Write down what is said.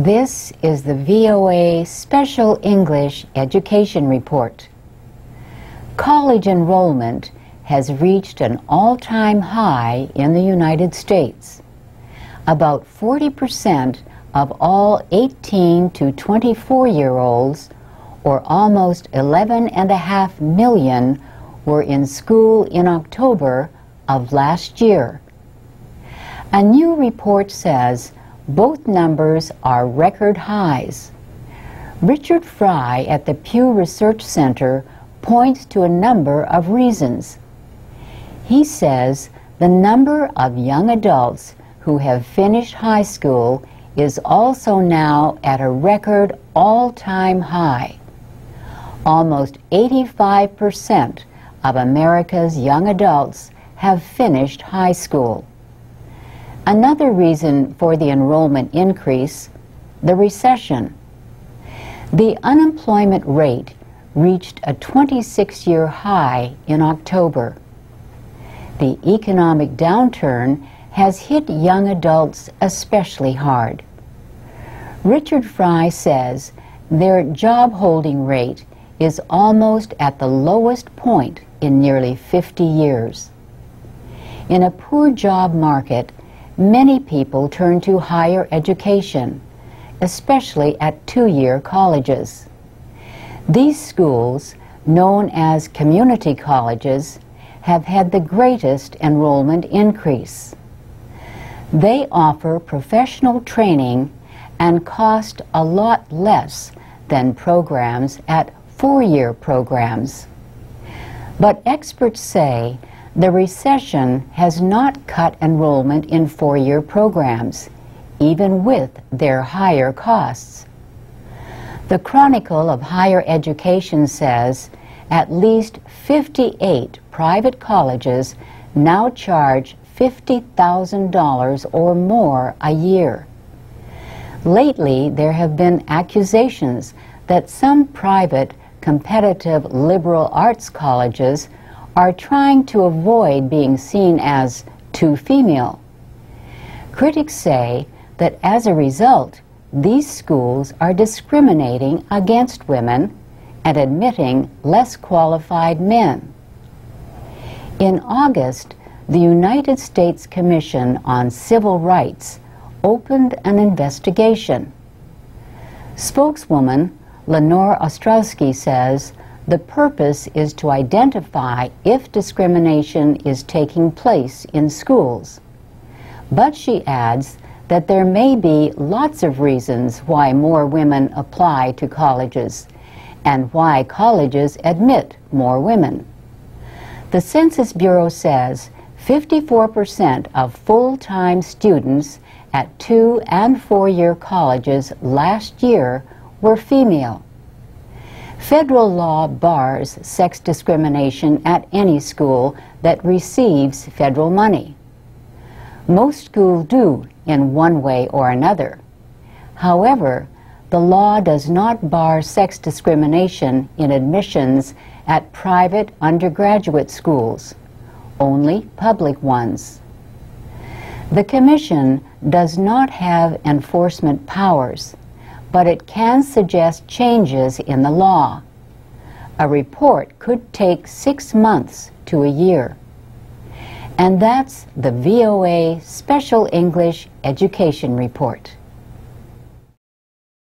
This is the VOA Special English Education Report. College enrollment has reached an all-time high in the United States. About 40% of all 18 to 24-year-olds, or almost 11.5 million, were in school in October of last year. A new report says both numbers are record highs. Richard Fry at the Pew Research Center points to a number of reasons. He says the number of young adults who have finished high school is also now at a record all-time high. Almost 85% of America's young adults have finished high school. Another reason for the enrollment increase, the recession. The unemployment rate reached a 26-year high in October. The economic downturn has hit young adults especially hard. Richard Fry says their job holding rate is almost at the lowest point in nearly 50 years. In a poor job market, many people turn to higher education, especially at two-year colleges. These schools, known as community colleges, have had the greatest enrollment increase. They offer professional training and cost a lot less than programs at four-year programs. But experts say the recession has not cut enrollment in four-year programs, even with their higher costs. The Chronicle of Higher Education says at least 58 private colleges now charge $50,000 or more a year. Lately, there have been accusations that some private, competitive liberal arts colleges are trying to avoid being seen as too female. Critics say that as a result, these schools are discriminating against women and admitting less qualified men. In August, the United States Commission on Civil Rights opened an investigation. Spokeswoman Lenore Ostrowski says the purpose is to identify if discrimination is taking place in schools. But she adds that there may be lots of reasons why more women apply to colleges and why colleges admit more women. The Census Bureau says 54% of full-time students at two- and four-year colleges last year were female. Federal law bars sex discrimination at any school that receives federal money. Most schools do in one way or another. However, the law does not bar sex discrimination in admissions at private undergraduate schools, only public ones. The Commission does not have enforcement powers, but it can suggest changes in the law. A report could take 6 months to a year. And that's the VOA Special English Education Report.